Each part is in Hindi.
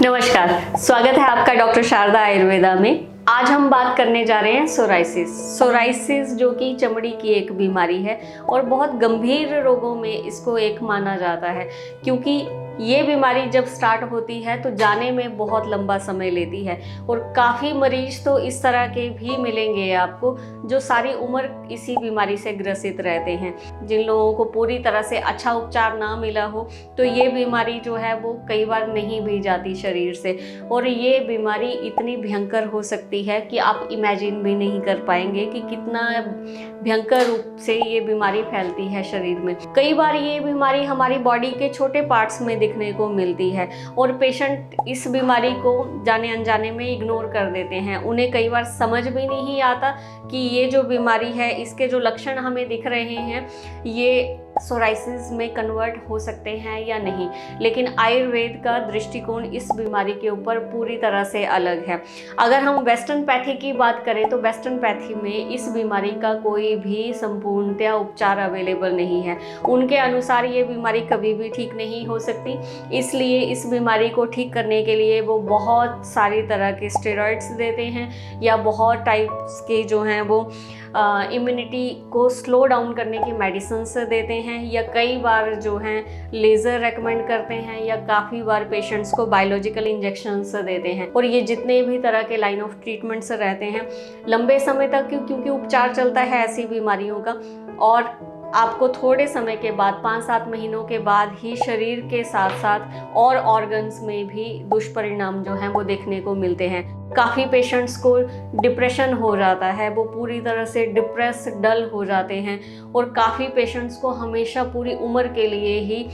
नमस्कार, स्वागत है आपका डॉक्टर शारदा आयुर्वेदा में। आज हम बात करने जा रहे हैं सोराइसिस जो कि चमड़ी की एक बीमारी है और बहुत गंभीर रोगों में इसको एक माना जाता है, क्योंकि ये बीमारी जब स्टार्ट होती है तो जाने में बहुत लंबा समय लेती है और काफ़ी मरीज तो इस तरह के भी मिलेंगे आपको जो सारी उम्र इसी बीमारी से ग्रसित रहते हैं। जिन लोगों को पूरी तरह से अच्छा उपचार ना मिला हो तो ये बीमारी जो है वो कई बार नहीं भी जाती शरीर से, और ये बीमारी इतनी भयंकर हो सकती है कि आप इमेजिन भी नहीं कर पाएंगे कि कितना भयंकर रूप से ये बीमारी फैलती है शरीर में। कई बार ये बीमारी हमारी बॉडी के छोटे पार्ट्स में दिखने को मिलती है और पेशेंट इस बीमारी को जाने अनजाने में इग्नोर कर देते हैं। उन्हें कई बार समझ भी नहीं आता कि ये जो बीमारी है, इसके जो लक्षण हमें दिख रहे हैं, ये सोराइसिस में कन्वर्ट हो सकते हैं या नहीं। लेकिन आयुर्वेद का दृष्टिकोण इस बीमारी के ऊपर पूरी तरह से अलग है। अगर हम वेस्टर्न पैथी की बात करें तो वेस्टर्न पैथी में इस बीमारी का कोई भी संपूर्णतया उपचार अवेलेबल नहीं है। उनके अनुसार ये बीमारी कभी भी ठीक नहीं हो सकती, इसलिए इस बीमारी को ठीक करने के लिए वो बहुत सारी तरह के स्टेरॉइड्स देते हैं या बहुत टाइप्स के जो हैं वो इम्यूनिटी को स्लो डाउन करने की मेडिसिन्स देते हैं, या कई बार जो हैं लेज़र रेकमेंड करते हैं, या काफ़ी बार पेशेंट्स को बायोलॉजिकल इंजेक्शंस देते हैं। और ये जितने भी तरह के लाइन ऑफ ट्रीटमेंट्स रहते हैं लंबे समय तक, क्योंकि उपचार चलता है ऐसी बीमारियों का, और आपको थोड़े समय के बाद 5-7 महीनों के बाद ही शरीर के साथ साथ और ऑर्गन्स में भी दुष्परिणाम जो हैं वो देखने को मिलते हैं। काफ़ी पेशेंट्स को डिप्रेशन हो जाता है, वो पूरी तरह से डिप्रेस डल हो जाते हैं, और काफ़ी पेशेंट्स को हमेशा पूरी उम्र के लिए ही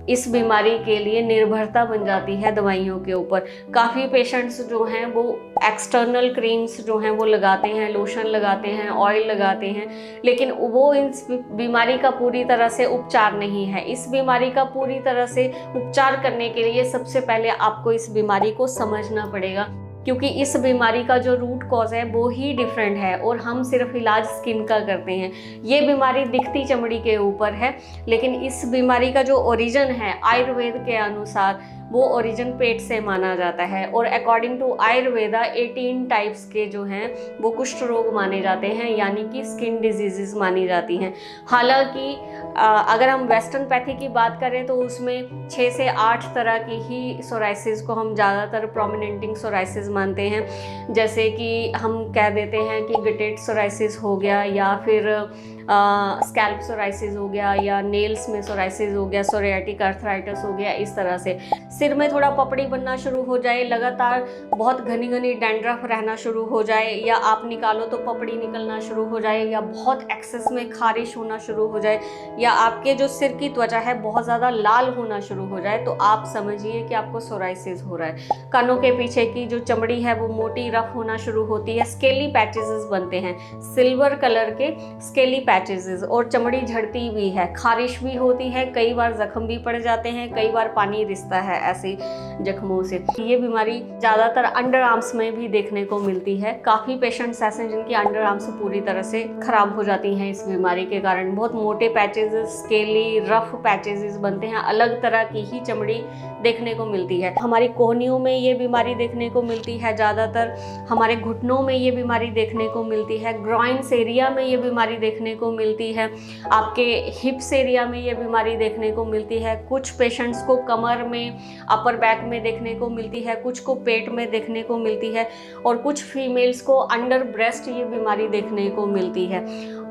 इस बीमारी के लिए निर्भरता बन जाती है दवाइयों के ऊपर। काफ़ी पेशेंट्स जो हैं वो एक्सटर्नल क्रीम्स जो हैं वो लगाते हैं, लोशन लगाते हैं, ऑयल लगाते हैं, लेकिन वो इस बीमारी का पूरी तरह से उपचार नहीं है। इस बीमारी का पूरी तरह से उपचार करने के लिए सबसे पहले आपको इस बीमारी को समझना पड़ेगा, क्योंकि इस बीमारी का जो रूट कॉज है वो ही डिफरेंट है और हम सिर्फ इलाज स्किन का करते हैं। ये बीमारी दिखती चमड़ी के ऊपर है, लेकिन इस बीमारी का जो ओरिजिन है आयुर्वेद के अनुसार वो ओरिजिन पेट से माना जाता है, और अकॉर्डिंग टू आयुर्वेदा 18 टाइप्स के जो हैं वो कुष्ठ रोग माने जाते हैं, यानी कि स्किन डिजीजेस मानी जाती हैं। हालांकि अगर हम वेस्टर्न पैथी की बात करें तो उसमें 6 से 8 तरह की ही सोराइसिस को हम ज़्यादातर प्रोमिनेंटिंग सोराइसिस मानते हैं, जैसे कि हम कह देते हैं कि गटेट सोराइसिस हो गया, या फिर स्कैल्प सोराइसिस हो गया, या नेल्स में सोराइसिस हो गया, सोरियाटिक आर्थराइटिस हो गया। इस तरह से सिर में थोड़ा पपड़ी बनना शुरू हो जाए, लगातार बहुत घनी घनी डैंड्रफ रहना शुरू हो जाए, या आप निकालो तो पपड़ी निकलना शुरू हो जाए, या बहुत एक्सेस में खारिश होना शुरू हो जाए, या आपके जो सिर की त्वचा है बहुत ज़्यादा लाल होना शुरू हो जाए, तो आप समझिए कि आपको सोराइसिस हो रहा है। कानों के पीछे की जो चमड़ी है वो मोटी रफ होना शुरू होती है, स्केली पैचेस बनते हैं, सिल्वर कलर के स्केली पैचेस, और चमड़ी झड़ती भी है, खारिश भी होती है, कई बार जख्म भी पड़ जाते हैं, कई बार पानी रिसता है ऐसे जख्मों से। ये बीमारी ज़्यादातर अंडर आर्म्स में भी देखने को मिलती है। काफ़ी पेशेंट्स ऐसे हैं जिनकी अंडर आर्म्स पूरी तरह से खराब हो जाती हैं इस बीमारी के कारण। बहुत मोटे पैचेस, स्केली रफ पैचेस बनते हैं, अलग तरह की ही चमड़ी देखने को मिलती है। हमारी कोहनियों में ये बीमारी देखने को मिलती है, ज़्यादातर हमारे घुटनों में ये बीमारी देखने को मिलती है, ग्रॉइन्स एरिया में ये बीमारी देखने को मिलती है, आपके हिप्स एरिया में ये बीमारी देखने को मिलती है। कुछ पेशेंट्स को कमर में, अपर बैक में देखने को मिलती है, कुछ को पेट में देखने को मिलती है, और कुछ फीमेल्स को अंडर ब्रेस्ट ये बीमारी देखने को मिलती है।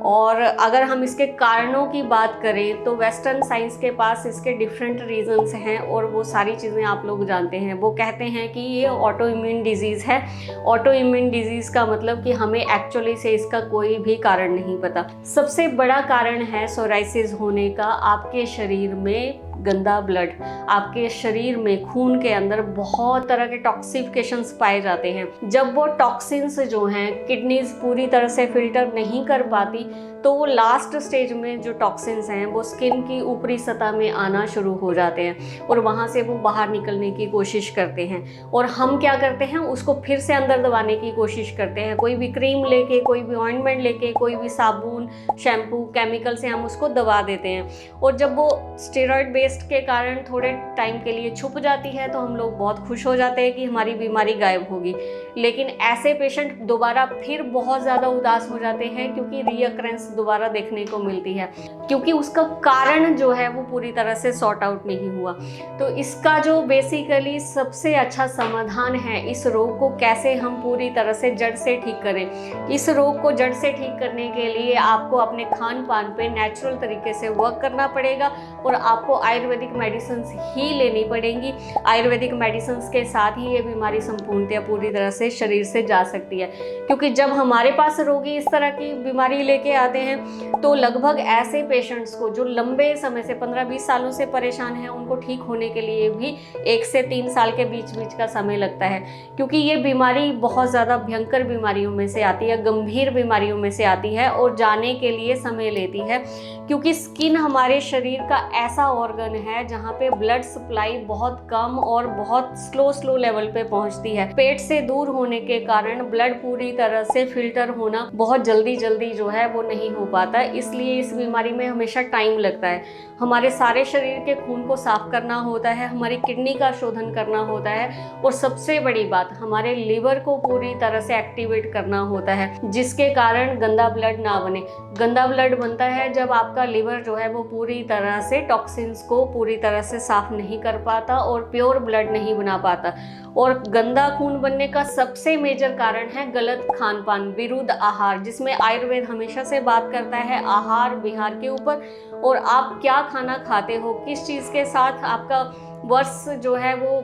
और अगर हम इसके कारणों की बात करें तो वेस्टर्न साइंस के पास इसके डिफरेंट रीजंस हैं, और वो सारी चीज़ें आप लोग जानते हैं। वो कहते हैं कि ये ऑटो इम्यून डिजीज़ है। ऑटो इम्यून डिजीज़ का मतलब कि हमें एक्चुअली से इसका कोई भी कारण नहीं पता। सबसे बड़ा कारण है सोराइसिस होने का आपके शरीर में गंदा ब्लड। आपके शरीर में, खून के अंदर बहुत तरह के टॉक्सिफिकेशंस पाए जाते हैं। जब वो टॉक्सिन्स जो हैं किडनीज पूरी तरह से फिल्टर नहीं कर पाती तो वो लास्ट स्टेज में जो टॉक्सिन्स हैं वो स्किन की ऊपरी सतह में आना शुरू हो जाते हैं, और वहाँ से वो बाहर निकलने की कोशिश करते हैं। और हम क्या करते हैं, उसको फिर से अंदर दबाने की कोशिश करते हैं। कोई भी क्रीम लेके, कोई भी ऑइंटमेंट लेके, कोई भी साबुन, शैम्पू, केमिकल से हम उसको दबा देते हैं। और जब वो स्टेरॉइड बेस्ड टेस्ट के कारण थोड़े टाइम के लिए छुप जाती है तो हम लोग बहुत खुश हो जाते हैं कि हमारी बीमारी गायब होगी, लेकिन ऐसे पेशेंट दोबारा फिर बहुत ज़्यादा उदास हो जाते हैं क्योंकि रीअकरेंस दोबारा देखने को मिलती है, क्योंकि उसका कारण जो है वो पूरी तरह से सॉर्ट आउट नहीं हुआ। तो इसका जो बेसिकली सबसे अच्छा समाधान है, इस रोग को कैसे हम पूरी तरह से जड़ से ठीक करें। इस रोग को जड़ से ठीक करने के लिए आपको अपने खान पान पे नेचुरल तरीके से वर्क करना पड़ेगा और आपको आयुर्वेदिक मेडिसिन ही लेनी पड़ेंगी। आयुर्वेदिक मेडिसिन के साथ ही ये बीमारी संपूर्णतया पूरी तरह से शरीर से जा सकती है, क्योंकि जब हमारे पास रोगी इस तरह की बीमारी लेके आते हैं तो लगभग ऐसे पेशेंट्स को जो लंबे समय से 15-20 सालों से परेशान हैं, उनको ठीक होने के लिए भी 1 से 3 साल के बीच का समय लगता है, क्योंकि ये बीमारी बहुत ज़्यादा भयंकर बीमारियों में से आती है, गंभीर बीमारियों में से आती है और जाने के लिए समय लेती है, क्योंकि स्किन हमारे शरीर का ऐसा ऑर्गन है जहाँ पे ब्लड सप्लाई बहुत कम और बहुत स्लो लेवल पे पहुँचती है। पेट से दूर होने के कारण ब्लड पूरी तरह से फिल्टर होना बहुत जल्दी जो है वो नहीं हो पाता, इसलिए इस बीमारी में हमेशा टाइम लगता है। हमारे सारे शरीर के खून को साफ करना होता है, हमारी किडनी का शोधन करना होता है और सबसे बड़ी बात, हमारे लिवर को पूरी तरह से एक्टिवेट करना होता है, जिसके कारण गंदा ब्लड ना बने। गंदा ब्लड बनता है जब आपका लिवर जो है वो पूरी तरह से टॉक्सिन्स को पूरी तरह से साफ नहीं कर पाता और प्योर ब्लड नहीं बना पाता। और गंदा खून बनने का सबसे मेजर कारण है गलत खान पान, विरुद्ध आहार, जिसमें आयुर्वेद हमेशा से बात करता है आहार विहार के ऊपर, और आप क्या खाना खाते हो, किस चीज़ के साथ आपका वर्स जो है वो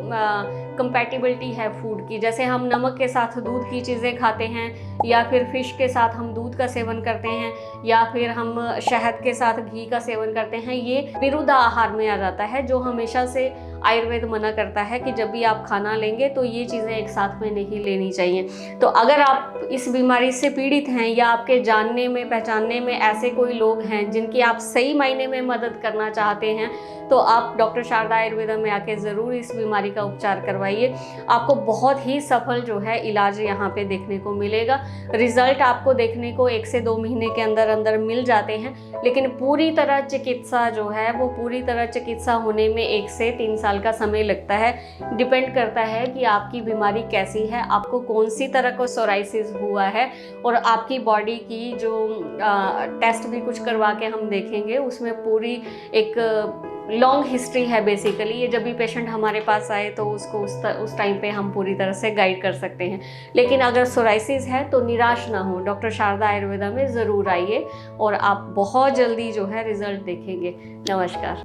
कंपैटिबिलिटी है फूड की। जैसे हम नमक के साथ दूध की चीज़ें खाते हैं, या फिर फिश के साथ हम दूध का सेवन करते हैं, या फिर हम शहद के साथ घी का सेवन करते हैं, ये विरुद्ध आहार में आ जाता है, जो हमेशा से आयुर्वेद मना करता है कि जब भी आप खाना लेंगे तो ये चीज़ें एक साथ में नहीं लेनी चाहिए। तो अगर आप इस बीमारी से पीड़ित हैं या आपके जानने में पहचानने में ऐसे कोई लोग हैं जिनकी आप सही मायने में मदद करना चाहते हैं, तो आप डॉक्टर शारदा आयुर्वेदा में आके ज़रूर इस बीमारी का उपचार करवाइए। आपको बहुत ही सफल जो है इलाज यहाँ पे देखने को मिलेगा। रिजल्ट आपको देखने को 1 से 2 महीने के अंदर मिल जाते हैं, लेकिन पूरी तरह चिकित्सा जो है वो पूरी तरह चिकित्सा होने में 1 से 3 साल का समय लगता है। डिपेंड करता है कि आपकी बीमारी कैसी है, आपको कौन सी तरह का सोराइसिस हुआ है, और आपकी बॉडी की जो टेस्ट भी कुछ करवा के हम देखेंगे, उसमें पूरी एक लॉन्ग हिस्ट्री है बेसिकली। ये जब भी पेशेंट हमारे पास आए तो उसको उस टाइम पे हम पूरी तरह से गाइड कर सकते हैं। लेकिन अगर सोराइसिस है तो निराश ना हो, डॉक्टर शारदा आयुर्वेदा में ज़रूर आइए और आप बहुत जल्दी जो है रिजल्ट देखेंगे। नमस्कार।